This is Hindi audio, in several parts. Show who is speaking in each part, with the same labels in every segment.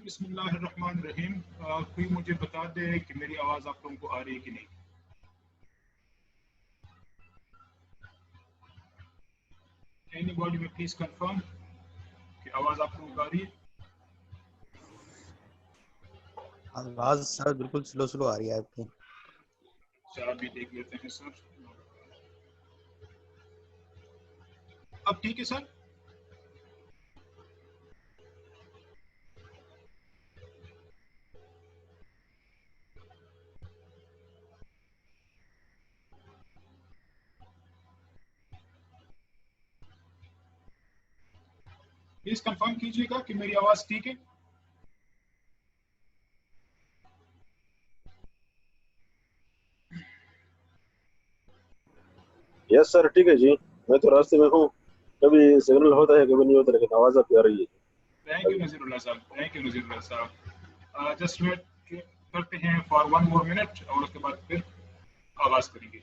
Speaker 1: बिस्मिल्लाहिर्रहमानिर्रहीम। कोई मुझे बता दे कि मेरी आवाज़ आप लोगों को आ रही है कि नहीं। एनीबॉडी में प्लीज कंफर्म कि आवाज़ आप लोगों को आ रही है।
Speaker 2: आवाज सर बिल्कुल स्लो स्लो आ रही है आपकी।
Speaker 1: चलो अभी देख लेते हैं सर। अब ठीक है सर। प्लीज कंफर्म कीजिएगा कि मेरी आवाज़ ठीक है।
Speaker 3: यस सर ठीक है जी, मैं तो रास्ते में हूँ, कभी सिग्नल होता है कभी नहीं होता, लेकिन आवाज आपकी आ रही है।
Speaker 1: थैंक यू नजीरुल्लाह साहब, थैंक यू नजीरुल्लाह साहब। जस्ट वेट करते हैं फॉर 1 more minute और उसके बाद फिर आवाज़ करेंगे।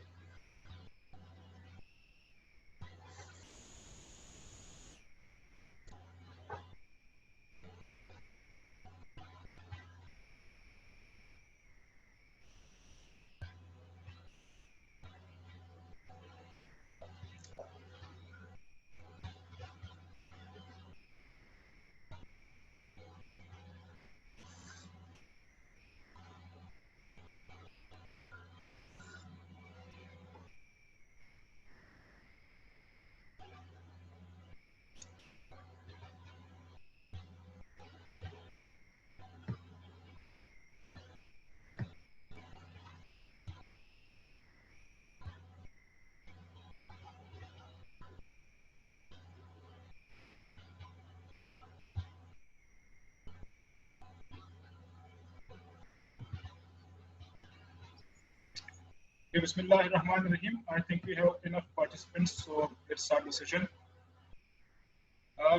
Speaker 1: Bismillahirrahmanirrahim. I think we have enough participants, so let's start the session.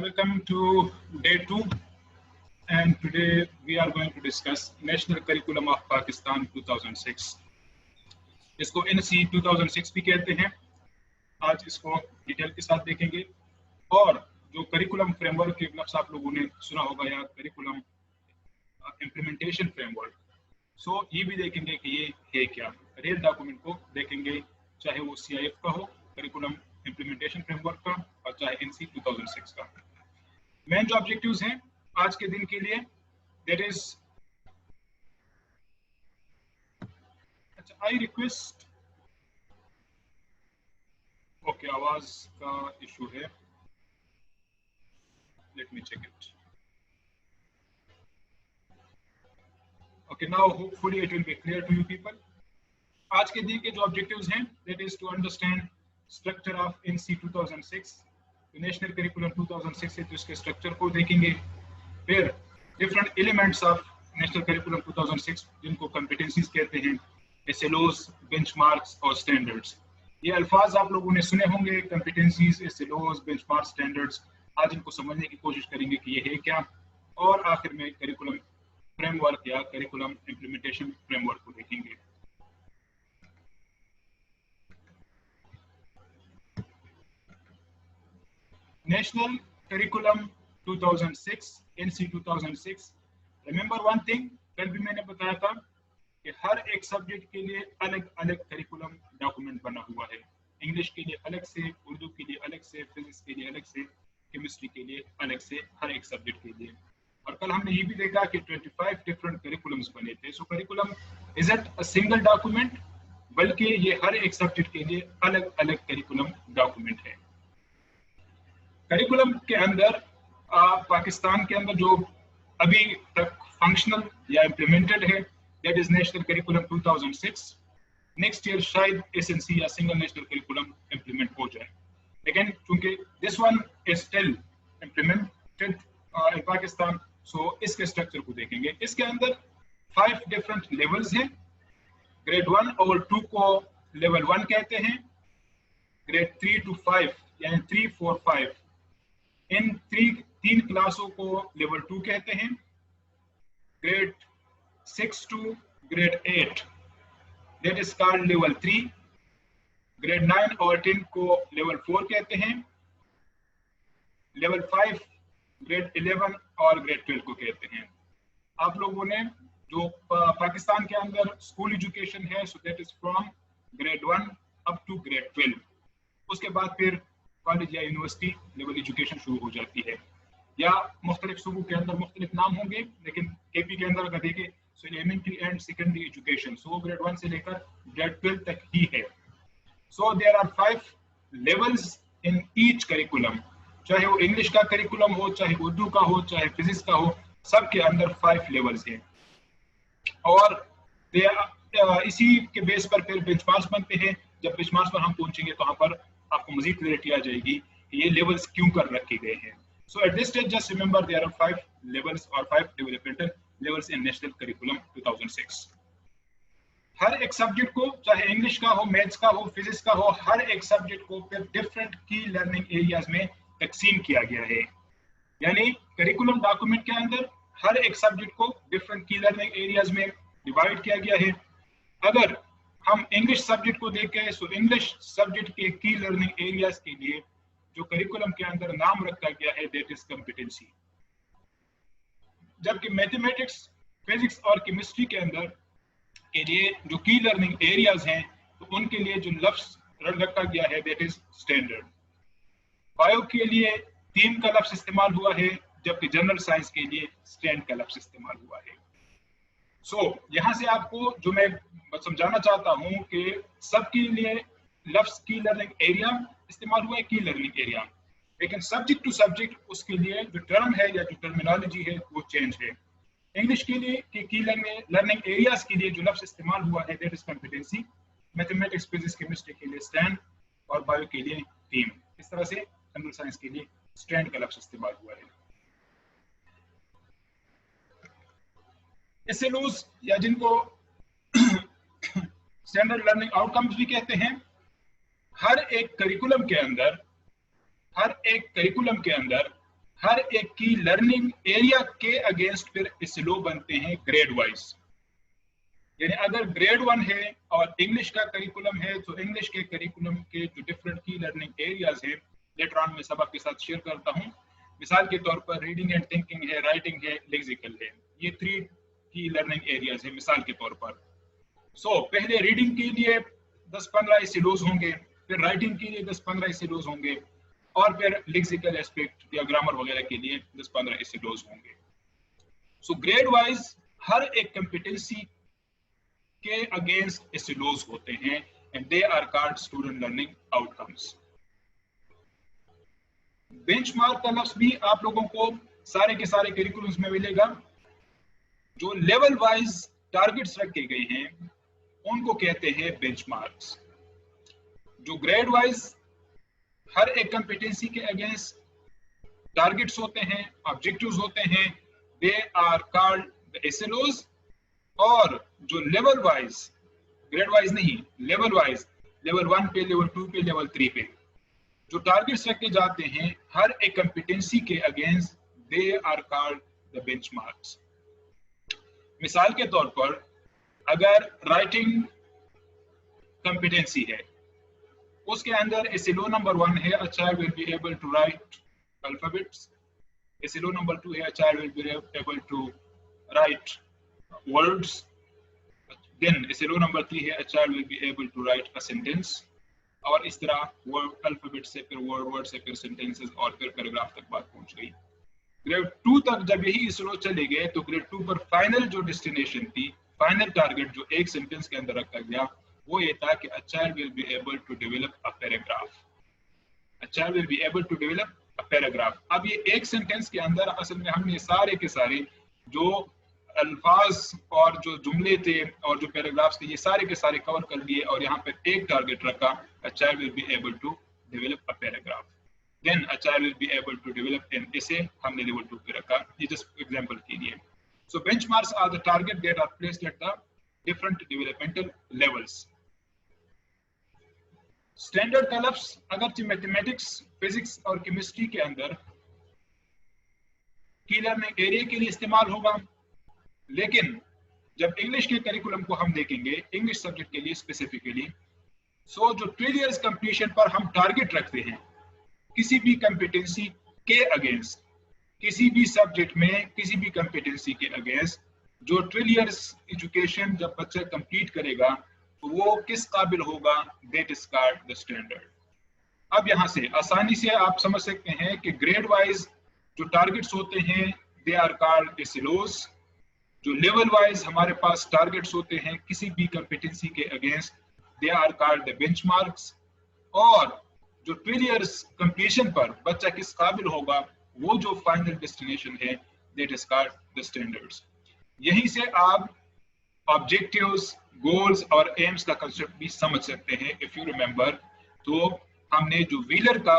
Speaker 1: Welcome to day 2, and today we are going to discuss National Curriculum of Pakistan 2006. इसको NC 2006 भी कहते हैं। आज इसको डिटेल के साथ देखेंगे और जो करिकुलम फ्रेमवर्क के लफ्ज़ आप लोगों ने सुना होगा या करिकुलम इम्प्लीमेंटेशन फ्रेमवर्क, सो ये भी देखेंगे कि ये है क्या। रियल डॉक्यूमेंट को देखेंगे, चाहे वो CIF का हो, करिकुलम इम्प्लीमेंटेशन फ्रेमवर्क का, और चाहे NC 2006 का। मेन जो ऑब्जेक्टिव्स हैं आज के दिन के लिए, that is I request, okay आवाज का इशू है, let me check it. Okay, now hopefully it will be clear to you people. आज के दिन के जो ऑब्जेक्टिव्स हैं, that is to understand structure of NC 2006, national curriculum 2006 है तो इसके स्ट्रक्चर को देखेंगे। फिर different elements of national curriculum 2006 जिनको कॉम्पिटेंसीज कहते हैं, SLOs, बेंचमार्क्स और स्टैंडर्ड्स। ये अल्फाज आप लोगों ने सुने होंगे, कॉम्पिटेंसीज, SLOs, बेंचमार्क्स, स्टैंडर्ड्स। आज इनको समझने की कोशिश करेंगे कि ये है क्या, और आखिर में करिकुलम फ्रेमवर्क या करिकुलम इम्प्लीमेंटेशन फ्रेमवर्क को देखेंगे। National curriculum 2006, NC 2006। Remember one thing, कल भी मैंने बताया था कि हर एक सब्जेक्ट के लिए अलग अलग करिकुलम डॉक्यूमेंट बना हुआ है। इंग्लिश के लिए अलग से, उर्दू के लिए अलग से, फिजिक्स के लिए अलग से, केमिस्ट्री के लिए अलग से, हर एक सब्जेक्ट के लिए। और कल हमने ये भी देखा कि 25 डिफरेंट करिकुलम्स बने थे। So curriculum isn't a single document, बल्कि ये हर एक सब्जेक्ट के लिए अलग अलग करिकुलम डॉक्यूमेंट है। करिकुलम के अंदर पाकिस्तान के अंदर जो अभी तक फंक्शनल या इम्प्लीमेंटेड है, that is national curriculum 2006। Next year शायद SNC या सिंगल नेशनल करिकुलम इम्प्लीमेंट हो जाए, लेकिन चूंकि this one is still implemented in Pakistan, so इसके स्ट्रक्चर को देखेंगे। इसके अंदर 5 डिफरेंट लेवल्स हैं। ग्रेड 1 और 2 को लेवल 1 कहते हैं। ग्रेड 3 to 5 यानी 3, 4, 5 इन 3 क्लासों को लेवल 2 कहते हैं। Grade 6 to grade 8 that is called level 3। Grade 9 और 10 को लेवल 4 कहते हैं। लेवल 5 ग्रेड 11 और ग्रेड 12 को कहते हैं। आप लोगों ने जो पाकिस्तान के अंदर स्कूल एजुकेशन है, so that is from grade 1 up to grade 12। उसके बाद फिर कॉलेज या यूनिवर्सिटी लेवल एजुकेशन शुरू हो जाती है, या मुख्तलिफ सूबों के अंदर मुख्तलिफ नाम होंगे, लेकिन केपी के अंदर अगर देखें so elementary and secondary education so grade 1 से लेकर ग्रेड 12 तक ही है। So there are 5 levels in each curriculum, चाहे वो इंग्लिश का करिकुलम हो, चाहे उर्दू का हो, चाहे फिजिक्स का हो, सबके अंदर 5 लेवल्स हैं। और इसी के बेस पर फिर बेंचमार्क्स बनते हैं। जब बेंचमार्क्स पर हम पहुंचेंगे तो वहां पर आपको मजीद क्लैरिटी आ जाएगी कि ये लेवल्स क्यों कर रखे गए हैं। So at this stage, just remember there are 5 levels or 5 developmental levels in National Curriculum 2006. हर एक सब्जेक्ट को, चाहे इंग्लिश का हो, मैथ्स का हो, फिजिक्स का हो, हर एक सब्जेक्ट को फिर डिफरेंट की लर्निंग एरियाज में तकसीम किया गया है। यानी करिकुलम डॉक्यूमेंट के अंदर हर एक सब्जेक्ट को डिफरेंट की लर्निंग एरियाज में डिवाइड किया गया है। अगर हम इंग्लिश सब्जेक्ट को देखें सो इंग्लिश सब्जेक्ट के की लर्निंग एरियाज के लिए जो करिकुलम के अंदर नाम रखा गया है दैट इज कॉम्पिटेंसी। जबकि मैथमेटिक्स, फिजिक्स और केमिस्ट्री के अंदर के लिए जो की लर्निंग एरियाज हैं तो उनके लिए जो लफ्ज रखा गया है दैट इज स्टैंडर्ड। बायो के लिए थीम का लफ्ज इस्तेमाल हुआ है, जबकि जनरल साइंस के लिए स्टैंड का लफ्ज इस्तेमाल हुआ है। सो यहाँ से आपको जो मैं समझाना चाहता हूँ कि सबके लिए लफ्ज की लर्निंग एरिया इस्तेमाल हुआ है, की लर्निंग एरिया, लेकिन सब्जेक्ट टू सब्जेक्ट उसके लिए जो टर्म है या जो टर्मिनोलॉजी है वो चेंज है। इंग्लिश के लिए की लर्निंग एरियाज के लिए जो लफ्ज इस्तेमाल हुआ है that is competency, mathematics, physics, chemistry के लिए स्टैंड और बायो के लिए थीम। इस तरह से जनरल साइंस के लिए स्टैंड का लफ्ज इस्तेमाल हुआ है। एसएलओज या जिनको स्टैंडर्ड लर्निंग आउटकम्स भी कहते हैं, हर एक करिकुलम के अंदर हर एक की लर्निंग एरिया के अगेंस्ट फिर एसएलओ बनते हैं ग्रेड वाइज। यानी अगर ग्रेड 1 है और इंग्लिश का करिकुलम है तो इंग्लिश के करिकुलम के जो डिफरेंट की लर्निंग एरियाज है लेटर ऑन में सब आपके साथ शेयर करता हूं। मिसाल के तौर पर रीडिंग एंड थिंकिंग है, राइटिंग है, लेक्सिकल है, ये 3 की लर्निंग एरियाज है मिसाल के तौर पर। सो पहले रीडिंग के लिए 10-15 एसएलओज होंगे, फिर राइटिंग के लिए 10-15 एसएलओज होंगे और फिर लेक्सिकल एस्पेक्ट या ग्रामर वगैरह के लिए 10-15 एसएलओज होंगे। सो ग्रेड वाइज हर एक कॉम्पिटेंसी के अगेंस्ट एसएलओज होते हैं and they are called student learning outcomes. Benchmark का लफ्ज भी आप लोगों को सारे के सारे करिकुलम्स में मिलेगा। जो लेवल वाइज टारगेट्स रखे गए हैं उनको कहते हैं बेंचमार्क्स। जो ग्रेड वाइज हर एक कॉम्पिटेंसी के अगेंस्ट टारगेट्स होते हैं, ऑब्जेक्टिव्स होते हैं, दे आर कॉल्ड एसएलओज। और जो लेवल वाइज, ग्रेड वाइज नहीं, लेवल वाइज, लेवल 1 पे, लेवल 2 पे, लेवल 3 पे जो टारगेट्स रखे जाते हैं हर एक कॉम्पिटेंसी के against they are called the benchmarks. मिसाल के तौर पर अगर राइटिंग कॉम्पिटेंसी है उसके अंदर एसएलओ नंबर 1 है a child will be able to write alphabets, SLO number 2 है a child will be able to write words, then SLO number 3 है a child will be able to write a sentence, और इस तरह वर्ड अल्फाबेट से फिर वर्ड से फिर सेंटेंसेस और फिर पैराग्राफ तक बात पहुंच गई। ग्रेड 2 तक जब यही एसएलओ चले गए तो ग्रेड 2 पर फाइनल जो डेस्टिनेशन थी, फाइनल टारगेट जो एक सेंटेंस के अंदर रखा गया वो ये था कि a child will be able to develop a paragraph, a child will be able to develop a paragraph। अब ये एक सेंटेंस के अंदर असल में हमने सारे के सारे जो अल्फाज और जो जुमले थे और जो पैराग्राफ्स थे ये सारे के सारे कवर कर लिए और यहाँ पर एक टारगेट रखा a child will be able to develop a paragraph, then a child will be able to develop an essay, हमने लेवल 2 पे रखा, ये जस्ट एग्जांपल के लिए। So benchmarks are the target that are placed at the different developmental levels। Standard का लफ्ज अगरचे मैथमेटिक्स, फिजिक्स और केमिस्ट्री के अंदर की लर्निंग एरिया के लिए इस्तेमाल होगा, लेकिन जब इंग्लिश के करिकुलम को हम देखेंगे इंग्लिश सब्जेक्ट के लिए स्पेसिफिकली, सो जो 12 इयर्स कंप्लीशन पर हम टारगेट रखते हैं किसी भी कंपिटेंसी के अगेंस्ट, किसी भी सब्जेक्ट में किसी भी कंपिटेंसी के अगेंस्ट, जो 12 इयर्स एजुकेशन जब बच्चा कंप्लीट करेगा तो वो किस काबिल होगा, that is called the standard. अब यहाँ से आसानी से आप समझ सकते हैं कि ग्रेड वाइज जो टारगेट्स होते हैं दे आर कॉल्ड एसिलोस, जो लेवल वाइज हमारे पास टारगेट्स होते हैं किसी भी कंपिटेंसी के against they are called the benchmarks, और जो 12 इयर्स कंप्लीशन पर बच्चा किस काबिल होगा वो जो फाइनल डेस्टिनेशन है that is called the standards. यहीं से आप ऑब्जेक्टिव्स, गोल्स और एम्स का कंसेप्ट भी समझ सकते हैं। इफ यू रिमेंबर, तो हमने जो व्हीलर का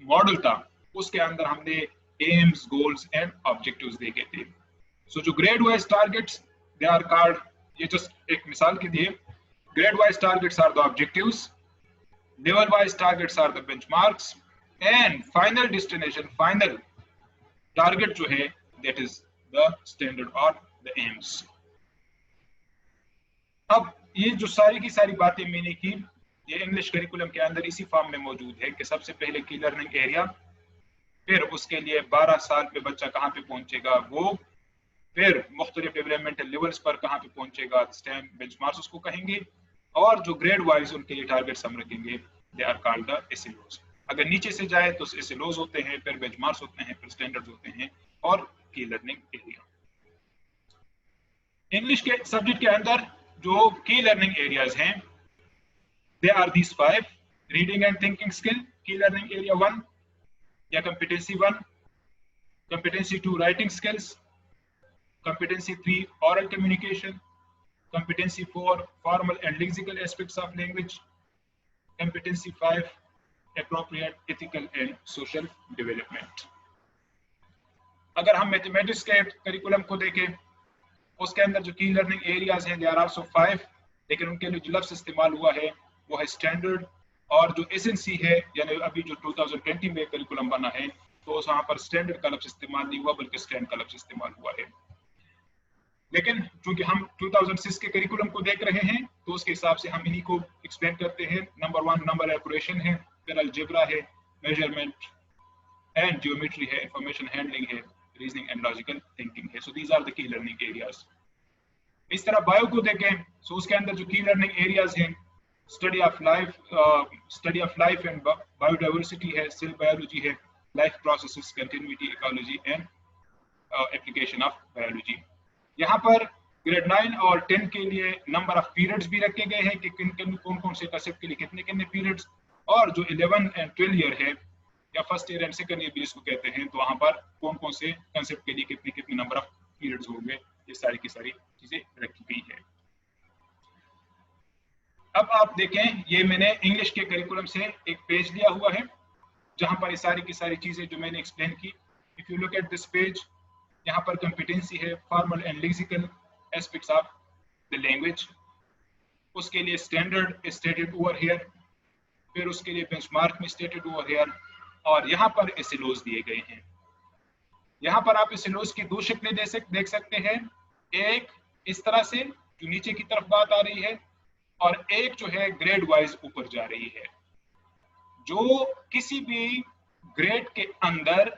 Speaker 1: मॉडल था उसके अंदर हमने एम्स, गोल्स एंड ऑब्जेक्टिव्स देखे थे। सो जो grade wise targets they are called, ये जस्ट एक मिसाल के लिए, grade wise targets are the objectives, level wise targets are the benchmarks, and final destination, final target जो है दैट इज द स्टैंडर्ड और द एम्स। अब ये जो सारी की सारी बातें मैंने की, ये इंग्लिश करिकुलम के अंदर इसी फॉर्म में मौजूद है कि सबसे पहले की लर्निंग एरिया, फिर उसके लिए 12 साल पे बच्चा कहाँ पे पहुंचेगा वो, फिर मुख्तलिफ डेवलपमेंटल लेवल्स पर कहाँ पे पहुंचेगा, स्टैंड बेंचमार्क्स उसको कहेंगे, और जो ग्रेड वाइज उनके लिए टारगेट्स हम रखेंगे दे आर कॉल्ड द एसिलोस। अगर नीचे से जाए तो एसिलोस होते हैं, फिर बेंचमार्क्स होते हैं, फिर स्टैंडर्ड्स होते हैं, और की लर्निंग एरिया। इंग्लिश के सब्जेक्ट के अंदर जो की लर्निंग एरियाज हैं they are these 5: reading and thinking skill, key learning area 1 या competency 1, competency 2 writing skills, competency 3 oral communication, competency 4 formal and lexical aspects of language, competency 5 appropriate ethical and social development। अगर हम मैथमेटिक्स के करिकुलम को देखें उसके अंदर जो की लर्निंग एरियाज हैं दे आर आल्सो 5, लेकिन उनके लिए जो लफ्ज इस्तेमाल हुआ है वो है स्टैंडर्ड, और जो एसएनसी है यानी अभी जो 2020 में करिकुलम बना है तो वहां पर स्टैंडर्ड का लफ्ज इस्तेमाल नहीं हुआ बल्कि स्टैंड का लफ्ज इस्तेमाल हुआ है। लेकिन चूंकि हम 2006 के करिकुलम को देख रहे हैं तो उसके हिसाब से हम इन्हीं को एक्सप्लेन करते हैं। नंबर 1 नंबर एक्यूरेशन है, फिर अलजेब्रा है, मेजरमेंट एंड ज्योमेट्री है, इंफॉर्मेशन हैंडलिंग है, रीजनिंग एंड लॉजिकल थिंकिंग है। So these are the key learning areas. इस तरह बायो को देखें सो उसके अंदर जो की लर्निंग एरियाज हैं study of life and biodiversity है, सेल बायोलॉजी है, life processes, continuity, ecology and application of biology. यहाँ पर ग्रेड 9 और 10 के लिए नंबर ऑफ पीरियड्स भी रखे गए हैं कि कौन कौन से कंसेप्ट के लिए कितने कितने पीरियड्स, और जो 11 एंड 12 ईयर है या first year and second year भी इसको कहते हैं, तो वहाँ पर कौन कौन से कंसेप्ट के लिए कितने कितने नंबर ऑफ पीरियड्स होंगे, ये सारी की सारी चीजें रखी गई है। अब आप देखें, ये मैंने इंग्लिश के करिकुलम से एक पेज लिया हुआ है जहां पर ये सारी की सारी चीजें जो मैंने एक्सप्लेन की। If you look at this page, यहाँ पर कंपिटेंसी है formal and lexical aspects of the language, उसके लिए स्टैंडर्ड स्टेटेड ओवर हियर, फिर उसके लिए बेंचमार्क में स्टेटेड ओवर हियर, और यहाँ पर एसिलोस दिए गए हैं। यहाँ पर आप एसिलोस की दो शक्लें देख सकते हैं, एक इस तरह से जो नीचे की तरफ बात आ रही है, और एक जो है ग्रेड वाइज ऊपर जा रही है। जो किसी भी ग्रेड के अंदर,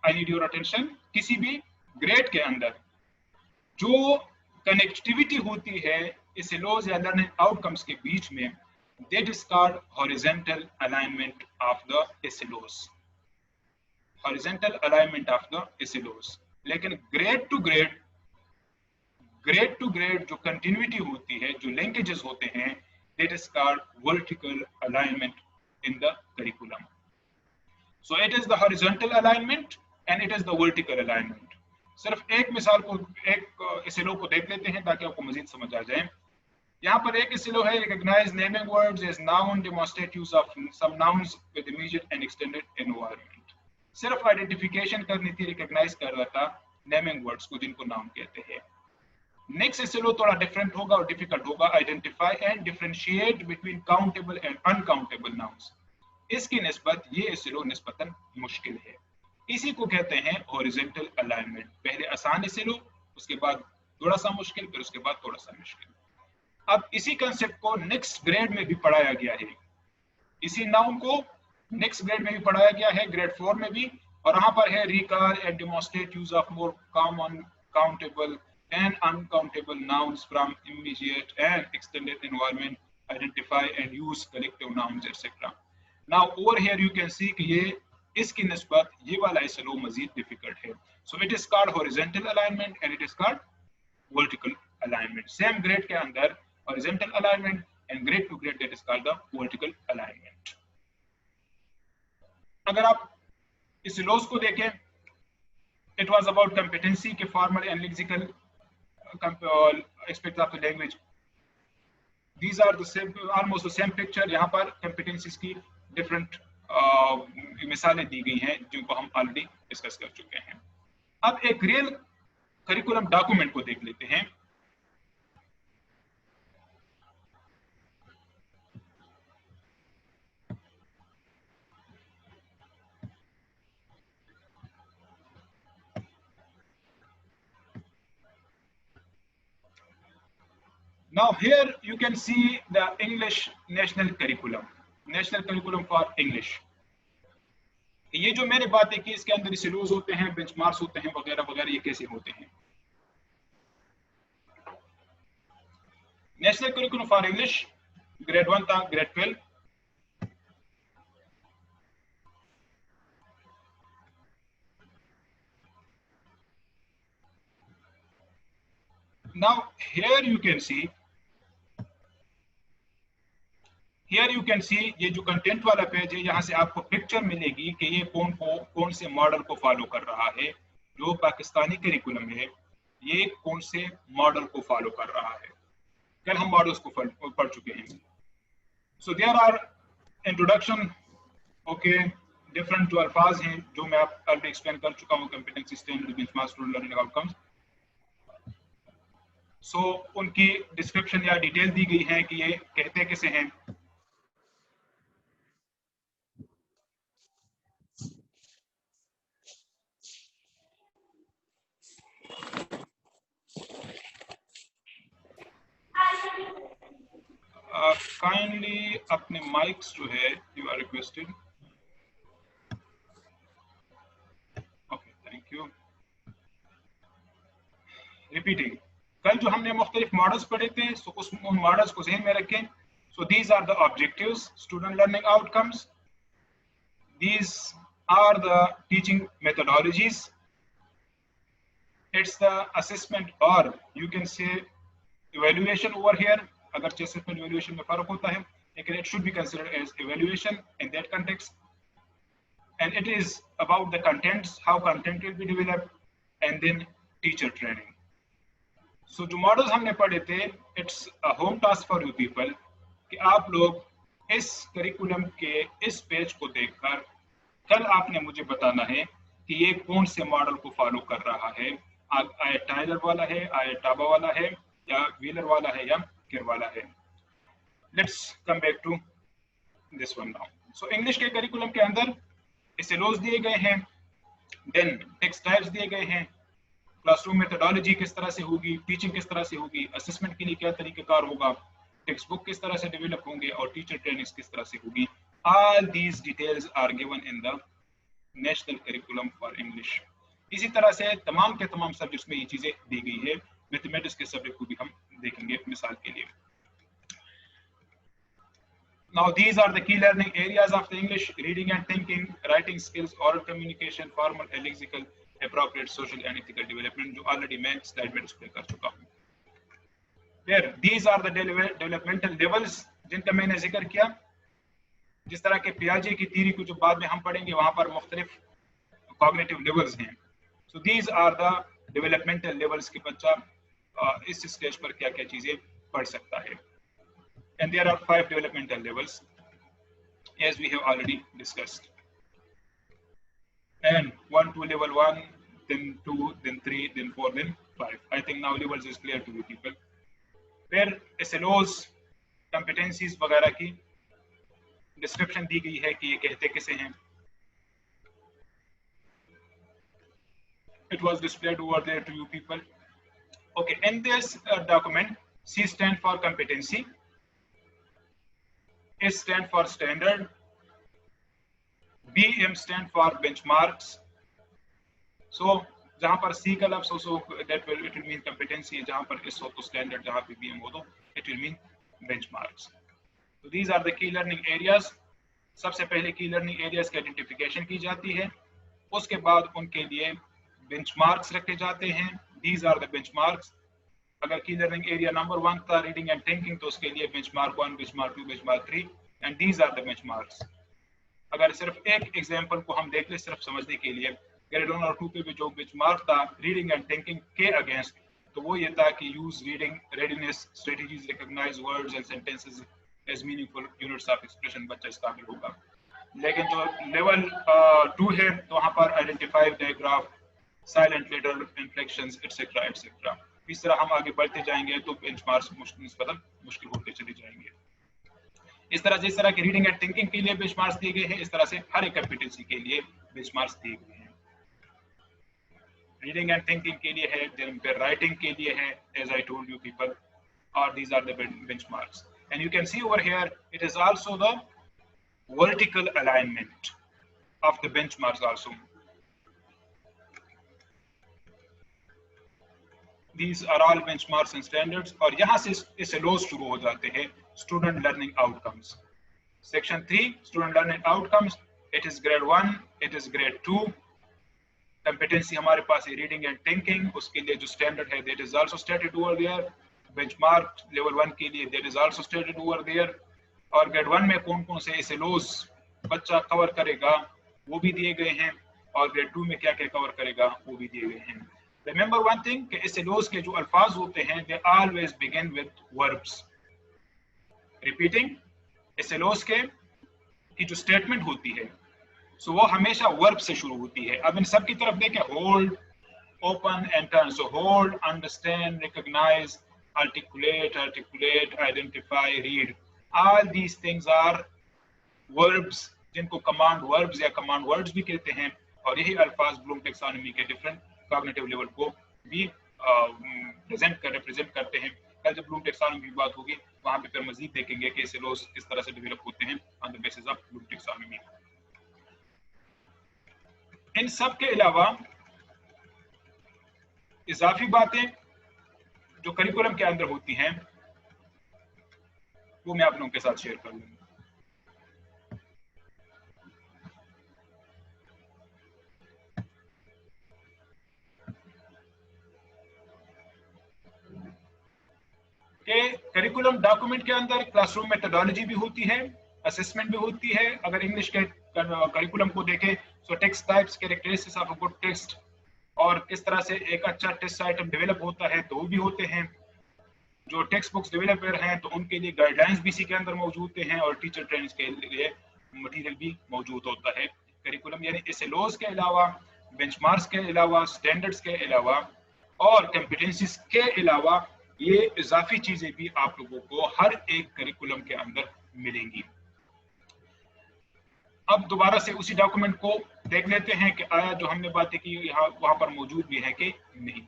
Speaker 1: आई नीड योर अटेंशन, किसी भी ग्रेड के अंदर जो कनेक्टिविटी होती है एसिलोस या लर्निंग आउटकम्स के बीच में, that is called horizontal alignment of the SLOs, horizontal alignment of the SLOs. लेकिन ग्रेड टू ग्रेड जो कंटिन्यूटी होती है, जो लिंकेजेस होते हैं, that is called vertical alignment in the curriculum. So it is the horizontal alignment and it is the vertical alignment. सिर्फ एक मिसाल को, एक एसिलो को देख लेते हैं ताकि आपको मजीद समझ आ जाए। यहाँ पर एक एसिलो है, recognise naming words as noun, demonstrate use of some nouns with immediate and extended environment. सिर्फ आइडेंटिफिकेशन करनी थी, रिकॉग्नाइज कर रहा था नेमिंग वर्ड्स को जिनको नाउन कहते हैं। नेक्स्ट एसिलो थोड़ा डिफरेंट होगा और डिफिकल्ट होगा, identify and differentiate between countable and uncountable nouns. इसकी निस्बत ये एसिलो निस्बतन मुश्किल है, इसी को कहते हैं हॉरिजॉन्टल अलाइनमेंट। पहले आसान एसिलो, उसके बाद थोड़ा सा मुश्किल, फिर उसके बाद थोड़ा सा मुश्किल। अब इसी कंसेप्ट को नेक्स्ट ग्रेड में भी पढ़ाया गया है, इसी नाउन को नेक्स्ट ग्रेड में भी पढ़ाया गया है, ग्रेड 4 में भी, और यहाँ पर है recall and demonstrate use of more common countable and uncountable nouns from immediate and extended environment, identify and use collective nouns etc. Now over here you can see कि ये इसकी निस्बत ये वाला SLO मजीद डिफिकल्ट है. So it is called horizontal alignment and it is called vertical alignment. Same grade के अंदर horizontal alignment and grade to grade that is called the vertical alignment. अगर आप इस SLOs को देखें, it was about competency के formal and lexical aspects of the language. These are the same, almost the same picture. यहाँ पर competencies की different मिसालें दी गई हैं जिनको हम ऑलरेडी डिस्कस कर चुके हैं. अब एक रियल करिकुलम डॉक्यूमेंट को देख लेते हैं. Now here you can see the English national curriculum for English. ये जो मैंने बातें की इसके अंदर सिलोज होते हैं, बेंचमार्क्स होते हैं, वगैरह वगैरह, ये कैसे होते हैं. National curriculum for English grade 1 था, grade 12. Now here you can see ये जो कंटेंट वाला पेज है, यहाँ से आपको पिक्चर मिलेगी कि ये कौन से मॉडल को फॉलो कर रहा है. जो पाकिस्तानी करिकुलम है ये कौन से मॉडल को फॉलो कर रहा है. कल हम मॉडल्स को पढ़ चुके हैं. So there are introduction, okay, different जो अल्फाज हैं जो मैं आप ऑलरेडी एक्सप्लेन कर चुका हूँ, competency standard, benchmark, student learning outcomes. So उनकी डिस्क्रिप्शन या डिटेल दी गई है कि ये कहते कैसे हैं. काइंडली अपने माइक्स जो है you are requested. Okay, thank you. Repeating, कल जो हमने मुख्तलिफ मॉडल्स पढ़े थे, सो उस मॉडल्स को ज़हन में रखें. So these are the objectives, student learning outcomes. These are the teaching methodologies. It's the assessment और you can say evaluation over here. अगर असेसमेंट इवैल्यूएशन में फर्क होता है, लेकिन it should be considered as evaluation in that context. And it is about the contents, how content will be developed, and then teacher training. So जो मॉडल्स हमने पढ़े थे, it's a home task for you people कि आप लोग इस करिकुलम के इस पेज को देखकर कल आपने मुझे बताना है कि ये कौन से मॉडल को फॉलो कर रहा है. आया टाइलर वाला है, आया टाबा वाला है, या व्हीलर वाला है, या किर वाला है. Let's come back to this one now. So English के करिकुलम के अंदर SLOs दिए गए हैं, देन टेक्स्ट टाइप्स दिए गए हैं, क्लासरूम मेथोडोलॉजी किस तरह से होगी, टीचिंग किस तरह से होगी, असेसमेंट के लिए क्या तरीकाकार होगा, टेक्स्ट बुक किस तरह से डेवलप होंगे, और टीचर ट्रेनिंग किस तरह से होगी. All these details are given in the national curriculum for English. इसी तरह से तमाम के तमाम सब्जेक्ट्स में ये चीजें दी गई है. मैथमेटिक्स के सब्जेक्ट को भी हम देखेंगे मिसाल के लिए. Now these are the key learning areas of the English: reading and thinking, writing skills, oral communication, formal and lexical, appropriate social and ethical development, जो already मैं slide में display कर चुका हूँ. There, these are the developmental levels जिनका मैंने जिक्र किया. जिस तरह के पियाजे की थ्योरी को जो बाद में हम पढ़ेंगे, वहाँ पर मुख्तलिफ cognitive levels हैं. So these are the developmental levels कि बच्चा इस स्टेज पर क्या क्या चीजें पढ़ सकता है. And there are 5 developmental levels, as we have already discussed. And 1 to level 1, then 2, then 3, then 4, then 5. I think now levels is clear to you people. Where SLOs, competencies वगैरह की description दी गई है कि ये कहते कैसे हैं. It was displayed over there to you people. Okay, in this document, C stand for competency, S stand for standard, BM stand for benchmarks. So जहां पर C का लफ्ज हो so that will it will mean competency, जहां पर S हो तो standard, जहां पे BM हो तो it will mean benchmarks. So these are the key learning areas. सबसे पहले की लर्निंग एरियाज की आइडेंटिफिकेशन की जाती है, उसके बाद उनके लिए बेंचमार्क्स रखे जाते हैं. These are the benchmarks. अगर की लर्निंग एरिया नंबर 1 था रीडिंग एंड थिंकिंग तो उसके लिए benchmark 1, benchmark 2, benchmark 3 and these are the benchmarks. अगर सिर्फ एक एग्जांपल को हम देख ले सिर्फ समझने के लिए, ग्रेड 1 और 2 पे भी जो बेंचमार्क था रीडिंग एंड थिंकिंग के अगेंस्ट, तो वो ये था कि use reading readiness strategies, recognise words and sentences as meaningful units of expression, बच्चा इस काबिल होगा. लेकिन जो लेवल 2 है तो वहां पर identify digraph, silent letter, inflections etcetera etcetera. इस तरह हम आगे बढ़ते जाएंगे तो बेंचमार्क्स मुश्किल होते चले जाएंगे. इस तरह जिस तरह की रीडिंग एंड थिंकिंग के लिए बेंचमार्क्स दिए गए हैं, इस तरह से हर एक कंपीटेंसी के लिए बेंचमार्क्स दिए गए हैं. रीडिंग एंड थिंकिंग के लिए है, देन फिर राइटिंग के लिए है, as I told you people, और these are the benchmarks. And you can see over here it is also the vertical alignment of the benchmarks also. These are all benchmarks and standards. और यहाँ से इसे लॉस शुरू हो जाते हैं. Student learning outcomes. Section 3 student learning outcomes. It is grade 1, it is grade 2. Competency हमारे पास है reading and thinking. उसके लिए जो standard है that is also stated over there. Benchmark level 1 के लिए that is also stated over there. और ग्रेड 1 में कौन कौन से एसएलओस बच्चा कवर करेगा वो भी दिए गए हैं, और ग्रेड 2 में क्या क्या कवर करेगा वो भी दिए गए हैं. रिमेंबर वन थिंग कि एसएलओस के जो अल्फाज होते हैं they always begin with verbs. Repeating, SLOs के की जो स्टेटमेंट होती है सो वो हमेशा वर्ब से शुरू होती है. अब इन सब की तरफ देखें, hold, open and turn. So hold, understand, recognise, articulate, identify, read. All these things are verbs जिनको command verbs या command words भी कहते हैं, और यही अल्फाज ब्लूम टेक्सोनॉमी के डिफरेंट कॉग्निटिव लेवल को भी रिप्रेजेंट करते हैं. कल जब ब्लूम टेक्सोनॉमी की बात होगी वहां पे फिर मजीद देखेंगे कि एसएलओस किस तरह से डेवलप होते हैं on the basis of Bloom taxonomy. इन सब के अलावा इजाफी बातें जो करिकुलम के अंदर होती हैं वो मैं आप लोगों के साथ शेयर कर लूंगा. करिकुलम डॉक्यूमेंट के अंदर क्लासरूम मेथोडोलॉजी भी होती है, असेसमेंट भी होती है. अगर इंग्लिश के करिकुलम को देखें तो text types, characteristics of a good text, और किस तरह से एक अच्छा टेक्स्ट आइटम डेवलप होता है तो वो भी होते हैं. जो टेक्स्ट बुक्स डेवलपर हैं तो उनके लिए गाइडलाइंस भी इसी के अंदर मौजूद हैं, और टीचर ट्रेनिंग के लिए मटेरियल भी मौजूद होता है. करिकुलम यानी एसएलओस के अलावा, बेंचमार्क्स के अलावा, स्टैंडर्ड्स के अलावा और कॉम्पिटेंसीज के अलावा ये इजाफी चीजें भी आप लोगों को हर एक करिकुलम के अंदर मिलेंगी. अब दोबारा से उसी डॉक्यूमेंट को देख लेते हैं कि आया जो हमने बातें की यहाँ वहां पर मौजूद भी है कि नहीं.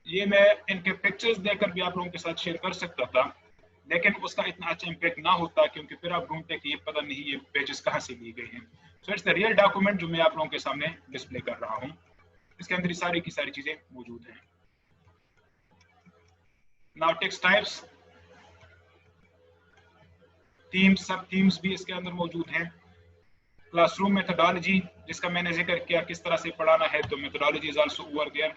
Speaker 1: ये मैं इनके पिक्चर्स देकर भी आप लोगों के साथ शेयर कर सकता था, लेकिन उसका इतना अच्छा इम्पैक्ट ना होता क्योंकि फिर आप ढूंढते कि ये पता नहीं ये पेजेस कहाँ से लिए गए हैं. So it's the real document जो मैं आप लोगों के सामने डिस्प्ले कर रहा हूँ. इसके अंदर सारी की सारी चीजें मौजूद हैं. नाउ टेक्स्ट टाइप्स, थीम्स, सब थीम्स भी इसके अंदर मौजूद हैं. क्लासरूम मेथोडोलॉजी जिसका मैंने जिक्र किया, किस तरह से पढ़ाना है, तो methodology is also over there.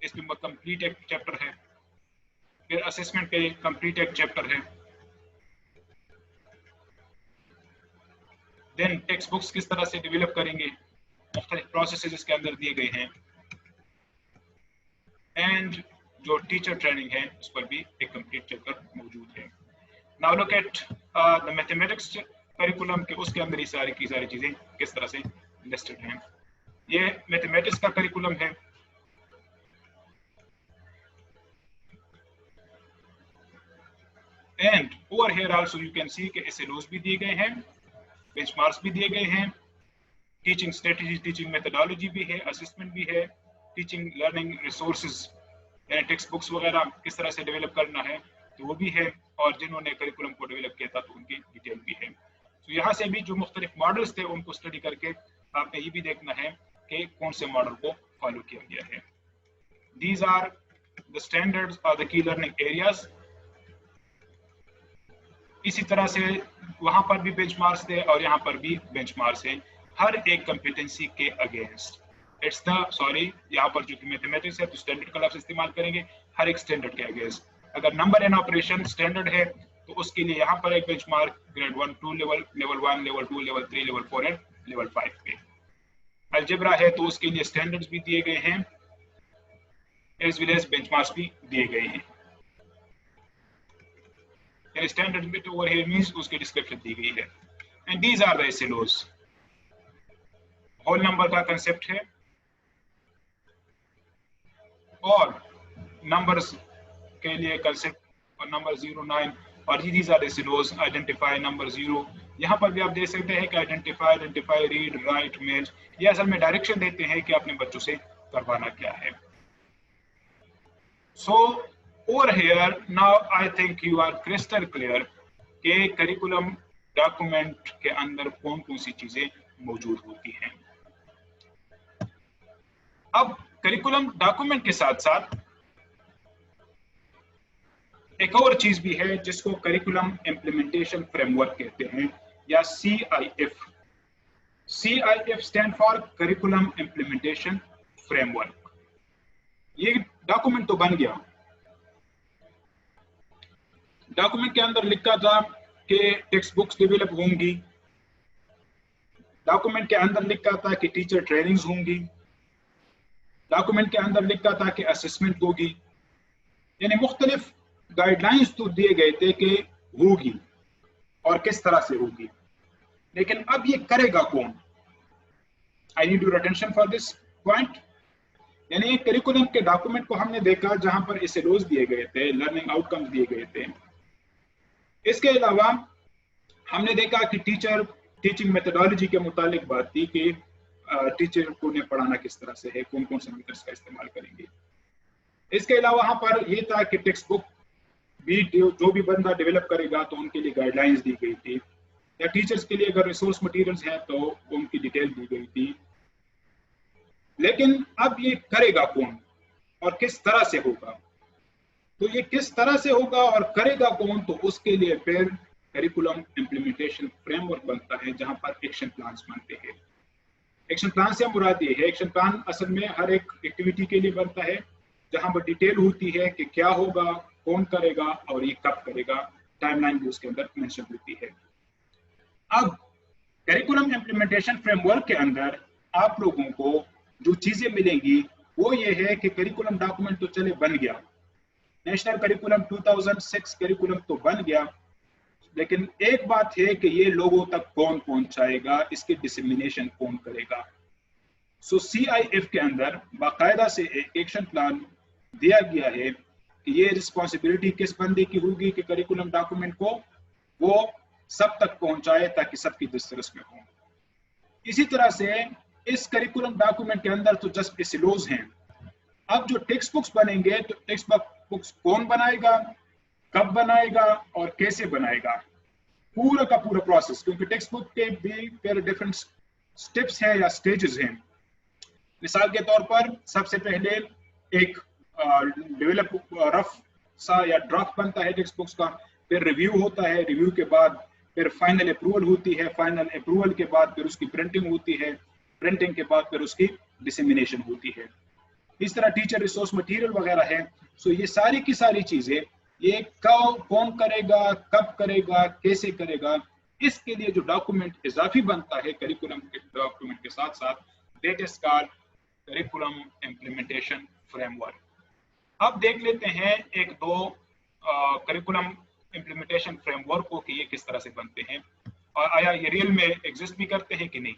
Speaker 1: इसमें कंप्लीट एक चैप्टर है. फिर असेसमेंट पे कंप्लीट एक चैप्टर है. देन टेक्स्ट बुक्स किस तरह से डेवलप करेंगे, मुख्तलिफ प्रोसेसेस इसके अंदर दिए गए हैं. एंड जो टीचर ट्रेनिंग है उस पर भी एक कंप्लीट चैप्टर मौजूद है. Now look at the mathematics curriculum के, उसके अंदर ही सारी की सारी चीजें किस तरह से लिस्टेड हैं. ये मैथमेटिक्स का करिकुलम है. And over here also you can सी कि SLOs भी दिए गए हैं, बेंचमार्क्स भी दिए गए हैं, टीचिंग स्ट्रेटजी, टीचिंग मेथोडोलॉजी भी है, असेसमेंट भी है, टीचिंग लर्निंग रिसोर्सेज यानी टेक्स्ट बुक्स वगैरह किस तरह से डेवलप करना है तो वो भी है, और जिन्होंने करिकुलम को डेवलप किया था तो उनकी डिटेल भी है। तो यहाँ से भी जो मुख्तलिफ मॉडल्स थे उनको स्टडी करके आपने ये भी देखना है कि कौन से मॉडल को फॉलो किया गया है। दीज आर द स्टैंडर्ड्स और द की लर्निंग एरियाज। इसी तरह से वहां पर भी बेंचमार्क्स थे और यहाँ पर भी बेंचमार्क्स हैं हर एक कंपिटेंसी के अगेंस्ट। इट्स द सॉरी यहाँ पर जो कि मैथमेटिक्स है तो स्टैंडर्ड का लफ्ज इस्तेमाल करेंगे हर एक स्टैंडर्ड के अगेंस्ट। अगर नंबर एंड ऑपरेशन स्टैंडर्ड है तो उसके लिए यहाँ पर एक benchmark grade 1 2 level, level 1, level 2, level 3, level 4 and level 5 पे। अलजेब्रा है तो उसके लिए स्टैंडर्ड्स भी दिए गए हैं एज वेल एज बेंचमार्क्स भी दिए गए हैं। Standard bit over here means उसकी डिस्क्रिप्शन दी गई है। And these are the SLOs। Whole number का कंसेप्ट है और नंबर्स के लिए कंसेप्ट और नंबर 0 9 और these are the SLOs। Identify number 0, यहाँ पर भी आप देख सकते हैं कि आइडेंटिफाई, रीड, राइट, मेल, ये असल में डायरेक्शन देते हैं कि अपने बच्चों से करवाना क्या है। सो over here now I think you are crystal clear कि करिकुलम डॉक्यूमेंट के अंदर कौन कौन सी चीजें मौजूद होती हैं। अब करिकुलम डॉक्यूमेंट के साथ साथ एक और चीज भी है जिसको करिकुलम इम्प्लीमेंटेशन फ्रेमवर्क कहते हैं या CIF। CIF stand for curriculum implementation framework. ये डॉक्यूमेंट तो बन गया, डॉक्यूमेंट के अंदर लिखा था कि टेक्स्ट बुक्स डेवलप होंगी, डॉक्यूमेंट के अंदर लिखा था कि टीचर ट्रेनिंग्स होंगी, डॉक्यूमेंट के अंदर लिखा था कि असेसमेंट होगी, यानी मुख्तलिफ गाइडलाइंस तो दिए गए थे कि होगी और किस तरह से होगी। लेकिन अब ये करेगा कौन? I need your attention for this point. यानी करिकुलम के डॉक्यूमेंट को हमने देखा जहां पर SLOs दिए गए थे, लर्निंग आउटकम्स दिए गए थे। इसके अलावा हमने देखा कि टीचिंग मेथोडोलॉजी के मुतालिक बात थी कि टीचर को ने पढ़ाना किस तरह से है, कौन कौन से मेथड्स का इस्तेमाल करेंगे। इसके अलावा वहां पर यह था कि टेक्स्ट बुक भी जो भी बंदा डेवलप करेगा तो उनके लिए गाइडलाइंस दी गई थी, या टीचर्स के लिए अगर रिसोर्स मटेरियल्स हैं तो उनकी डिटेल दी गई थी। लेकिन अब ये करेगा कौन और किस तरह से होगा? तो ये किस तरह से होगा और करेगा कौन, तो उसके लिए फिर करिकुलम इम्प्लीमेंटेशन फ्रेमवर्क बनता है जहां पर एक्शन प्लान्स बनते हैं। एक्शन प्लान से मुराद ये है, एक्शन प्लान असल में हर एक एक्टिविटी के लिए बनता है जहां पर डिटेल होती है कि क्या होगा, कौन करेगा और ये कब करेगा, टाइमलाइन भी उसके अंदर मेंशन होती है। अब करिकुलम इम्प्लीमेंटेशन फ्रेमवर्क के अंदर आप लोगों को जो चीजें मिलेंगी वो ये है कि करिकुलम डॉक्यूमेंट तो चले बन गया, नेशनल करिकुलम 2006 करिकुलम तो बन गया, लेकिन एक बात है कि ये लोगों तक कौन पहुंचाएगा, इसके डिसेमिनेशन कौन करेगा। सो CIF के अंदर बाकायदा से एक एक्शन प्लान दिया गया है कि ये रिस्पॉन्सिबिलिटी किस बंदे की होगी कि करिकुलम डॉक्यूमेंट को वो सब तक पहुंचाए ताकि सबकी दस्तरस में हो। इसी तरह से इस करिकुलम डॉक्यूमेंट के अंदर तो जस्ट SLOs हैं। अब जो टेक्स्ट बुक्स बनेंगे तो टेक्स्ट बुक्स कौन बनाएगा, कब बनाएगा और कैसे बनाएगा, पूरा का पूरा प्रोसेस, क्योंकि टेक्स्ट बुक के भी फिर डिफरेंट स्टेप्स हैं या स्टेजेस हैं। मिसाल के तौर पर सबसे पहले एक डेवलप रफ सा या ड्राफ्ट बनता है टेक्स्ट बुक्स का, फिर रिव्यू होता है, रिव्यू के बाद फिर फाइनल अप्रूवल होती है, फाइनल अप्रूवल के बाद फिर उसकी प्रिंटिंग होती है, प्रिंटिंग के बाद फिर उसकी डिसेमिनेशन होती है। इस तरह टीचर रिसोर्स मटेरियल वगैरह है। सो ये सारी की सारी चीजें ये कौन करेगा, कब करेगा, कैसे करेगा, इसके लिए जो डॉक्यूमेंट इजाफी बनता है करिकुलम के डॉक्यूमेंट के साथ साथ, that is called curriculum implementation framework. अब देख लेते हैं एक दो करिकुलम इम्प्लीमेंटेशन फ्रेमवर्क को कि ये किस तरह से बनते हैं और आया ये रियल में एग्जिस्ट भी करते हैं कि नहीं।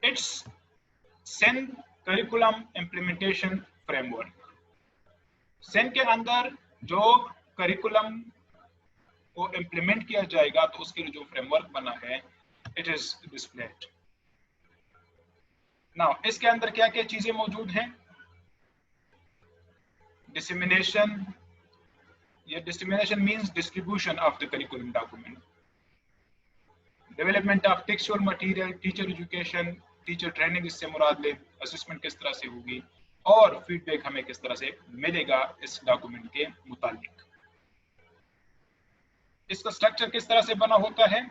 Speaker 1: It's Sen curriculum implementation framework. Sen के अंदर जो करिकुलम को इम्प्लीमेंट किया जाएगा तो उसके लिए जो फ्रेमवर्क बना है इट इज डिस्प्लेड। नाउ इसके अंदर क्या क्या चीजें मौजूद हैं? डिसेमिनेशन, ये dissemination means distribution of the curriculum document, development of textual material, teacher education, teacher training, इससे मुराद ले असेसमेंट किस तरह से होगी और फीडबैक हमें किस तरह से मिलेगा इस डॉक्यूमेंट के मुतालिक। इसका स्ट्रक्चर किस तरह से बना होता है?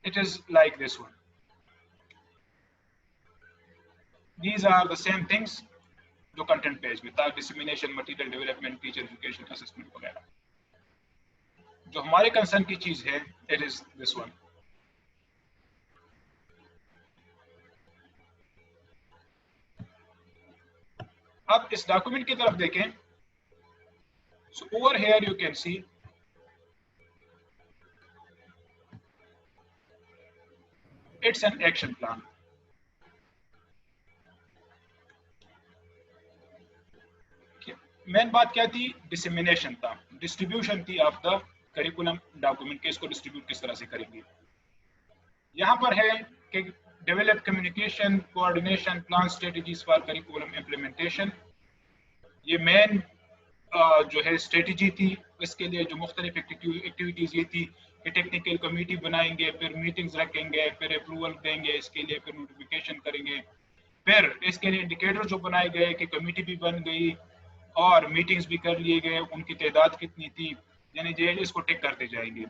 Speaker 1: It is like this one. These are the same things जो कंटेंट पेज में था, dissemination, material development, teacher education, assessment वगैरह। जो हमारे कंसर्न की चीज है इट इज दिस वन। अब इस डॉक्यूमेंट की तरफ देखें। So over here you can see it's an action plan. Main बात क्या थी? डिसेमिनेशन था, डिस्ट्रीब्यूशन थी ऑफ द करिकुलम डॉक्यूमेंट के, इसको डिस्ट्रीब्यूट किस तरह से करेंगे। यहाँ पर है कि develop communication, coordination, plan, strategies for curriculum implementation. ये मेन जो है स्ट्रेटजी थी। इसके लिए जो मुख्तलिफ एक्टिविटीज ये थी कि टेक्निकल कमेटी बनाएंगे, फिर मीटिंग्स रखेंगे, फिर अप्रूवल देंगे इसके लिए, फिर नोटिफिकेशन करेंगे, फिर इसके लिए इंडिकेटर जो बनाए गए कि कमेटी भी बन गई और मीटिंग्स भी कर लिए गए, उनकी तादाद कितनी थी, यानी जे इसको टिक करते जाएंगे।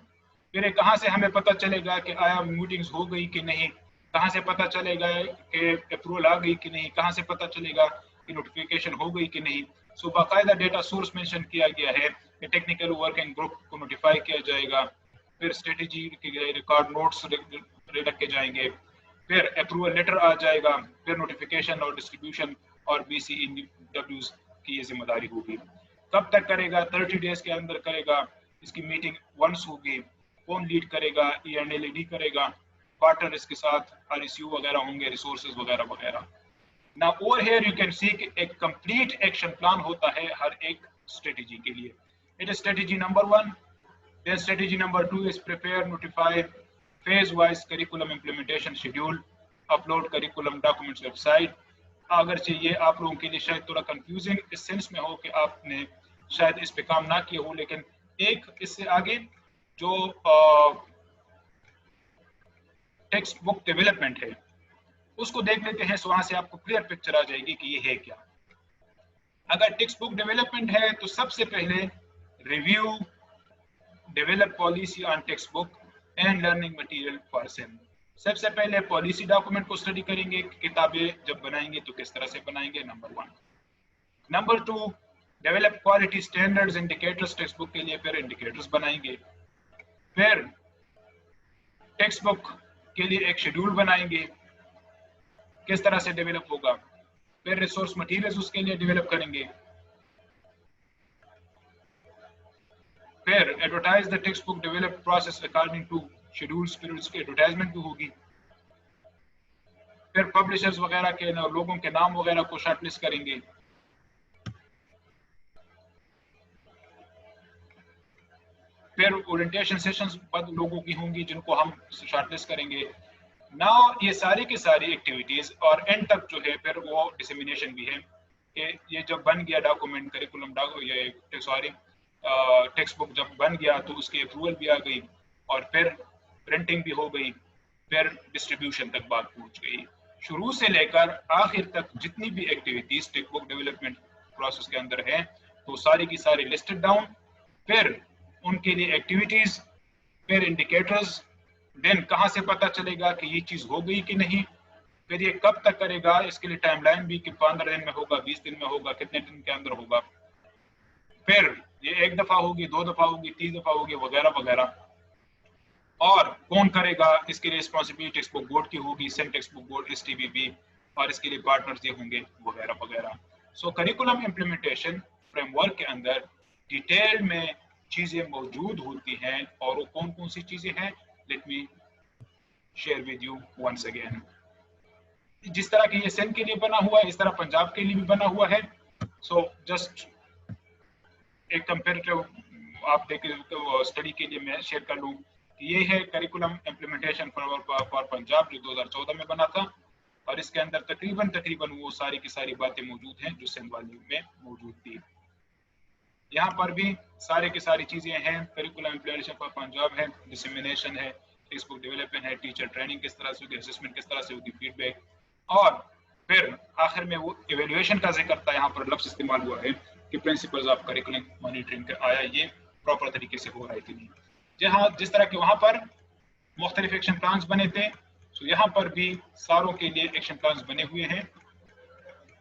Speaker 1: फिर कहाँ से हमें पता चलेगा कि आया मीटिंग्स हो गई कि नहीं, कहाँ से पता चलेगा कि अप्रूवल आ गई कि नहीं, कहाँ से पता चलेगा कि नोटिफिकेशन हो गई कि नहीं। सो बाकायदा डेटा सोर्स मेंशन किया गया है कि टेक्निकल वर्किंग ग्रुप को नोटिफाई किया जाएगा, फिर स्ट्रेटेजी के रिकॉर्ड नोट्स रखे जाएंगे, फिर अप्रूवल लेटर आ जाएगा, फिर नोटिफिकेशन और डिस्ट्रीब्यूशन और BCEWs की ये जिम्मेदारी होगी। कब तक करेगा? 30 डेज के अंदर करेगा। इसकी मीटिंग वंस होगी। कौन लीड करेगा? ENLD करेगा। पार्टनर इसके साथ RSU वगैरह होंगे, रिसोर्सेज वगैरह वगैरह। Now over here you can सी कि एक कंप्लीट एक्शन प्लान होता है हर एक स्ट्रेटेजी के लिए। It is strategy number 1। Then strategy number 2 is prepare, notify, phase wise curriculum implementation schedule, upload curriculum documents website. अगर चाहिए आप लोगों के लिए शायद थोड़ा कंफ्यूजिंग इस सेंस में हो कि आपने शायद इस पे काम ना किया हो, लेकिन एक इससे आगे जो टेक्स्ट बुक डेवलपमेंट है उसको देख लेते हैं। सो वहां से आपको क्लियर पिक्चर आ जाएगी कि ये है क्या। अगर टेक्स्ट बुक डेवलपमेंट है तो सबसे पहले review, develop policy on text book and learning material for same. सबसे पहले पॉलिसी डॉक्यूमेंट को स्टडी करेंगे, किताबें जब बनाएंगे तो किस तरह से बनाएंगे, number 1। Number 2, develop quality standards, indicators text book के लिए, फिर इंडिकेटर्स बनाएंगे। फिर टेक्स्ट बुक के लिए एक शेड्यूल बनाएंगे, किस तरह से डेवलप होगा। फिर रिसोर्स मटेरियल्स उसके लिए डेवलप करेंगे। फिर advertise the text book develop process according to schedules, फिर उसकी एडवर्टाइजमेंट भी होगी। फिर पब्लिशर्स वगैरह के लोगों के नाम वगैरह को शॉर्टलिस्ट करेंगे। फिर ओरिएंटेशन सेशंस लोगों की होंगी जिनको हम शॉर्टलिस्ट करेंगे। नाउ ये सारी की सारी एक्टिविटीज और एंड तक जो है फिर वो डिसेमिनेशन भी है कि ये जब बन गया डॉक्यूमेंट करिकुलम ये सॉरी टेक्स्ट बुक जब बन गया तो उसकी अप्रूवल भी आ गई और फिर प्रिंटिंग भी हो गई, फिर डिस्ट्रीब्यूशन तक बात पहुंच गई। शुरू से लेकर आखिर तक जितनी भी activities text book development process के अंदर है तो सारी की सारी लिस्टेड डाउन, फिर उनके लिए एक्टिविटीज, फिर इंडिकेटर्स, देन कहाँ से पता चलेगा कि ये चीज हो गई कि नहीं, फिर ये कब तक करेगा, इसके लिए टाइमलाइन भी कि 15 दिन में होगा, 20 दिन में होगा, कितने दिन के अंदर होगा, फिर ये 1 दफा होगी, 2 दफा होगी, 3 दफा होगी वगैरह वगैरह। और कौन करेगा, इसके लिए रिस्पॉन्सिबिलिटी टेक्स्ट बुक बोर्ड की होगी, सेंट टेक्स्ट बुक बोर्ड STBB, और इसके लिए पार्टनर्स ये होंगे वगैरह वगैरह। सो करिकुलम इम्प्लीमेंटेशन फ्रेमवर्क के अंदर डिटेल में चीजें मौजूद होती हैं और वो कौन कौन सी चीजें हैं, let me share with you once again. जिस तरह की ये सिंध के लिए बना हुआ है इस तरह पंजाब के लिए भी बना हुआ है। सो जस्ट एक कंपेरेटिव आप देखें तो स्टडी के लिए मैं शेयर कर लूँ कि ये है करिकुलम इम्प्लीमेंटेशन फॉर पंजाब जो 2014 में बना था, और इसके अंदर तकरीबन वो सारी की सारी बातें मौजूद हैं जो सिंध वाली में मौजूद थी। यहाँ पर भी सारे की सारी चीजें हैं, करिकुलम इम्प्लीमेंटेशन फॉर पंजाब है, डिसेमिनेशन है, टेक्स्ट बुक डेवलपमेंट है, टीचर ट्रेनिंग किस तरह से होगी, असेसमेंट किस तरह से होगी, फीडबैक, और फिर आखिर में वो इवेल्युएशन का जिक्र था। यहाँ पर लफ्ज इस्तेमाल हुआ है कि प्रिंसिपल्स ऑफ करिकुलम मॉनिटरिंग का आया, ये प्रॉपर तरीके से हो रहा है कि नहीं। जहाँ जिस तरह के वहाँ पर मुख्तलिफ एक्शन प्लान्स बने थे, तो यहाँ पर भी सारों के लिए एक्शन प्लान्स बने हुए हैं।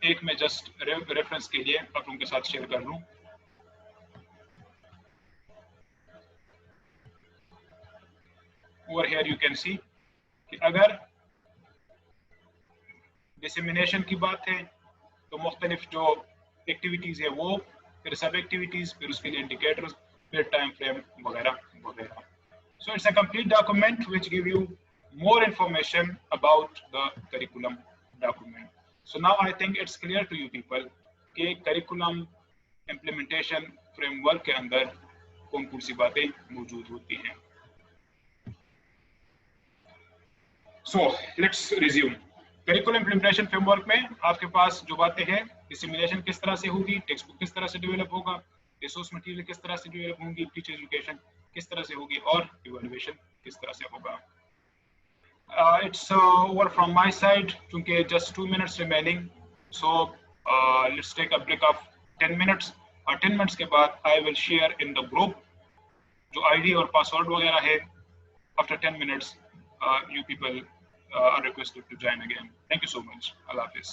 Speaker 1: एक मैं जस्ट रेफरेंस के लिए आप लोगों के साथ शेयर कर लूँ। Over here you can see कि अगर डिसेमिनेशन की बात है तो मुख्तलिफ जो एक्टिविटीज है वो, फिर सब एक्टिविटीज, फिर उसके लिए इंडिकेटर्स, फिर टाइम फ्रेम वगैरह वगैरह। So it's a complete document which give you more information about the curriculum document. So now I think it's clear to you people कि curriculum implementation framework के अंदर कौन कौन सी बातें मौजूद होती हैं। So let's resume. Curriculum implementation framework में आपके पास जो बातें हैं, डिसेमिनेशन किस तरह से होगी, टेक्स्ट बुक किस तरह से डेवलप होगा, रिसोर्स मटेरियल किस तरह से डेवलप होंगी, टीचर एजुकेशन किस तरह से होगी, और इवैल्यूएशन किस तरह से होगा। It's over from my side, क्योंकि just 2 minutes remaining, so let's take a break of 10 minutes, और 10 minutes के बाद I will share in the group जो ID और पासवर्ड वगैरह है। After 10 minutes you people are requested to join again. Thank you so much. Allah Hafiz.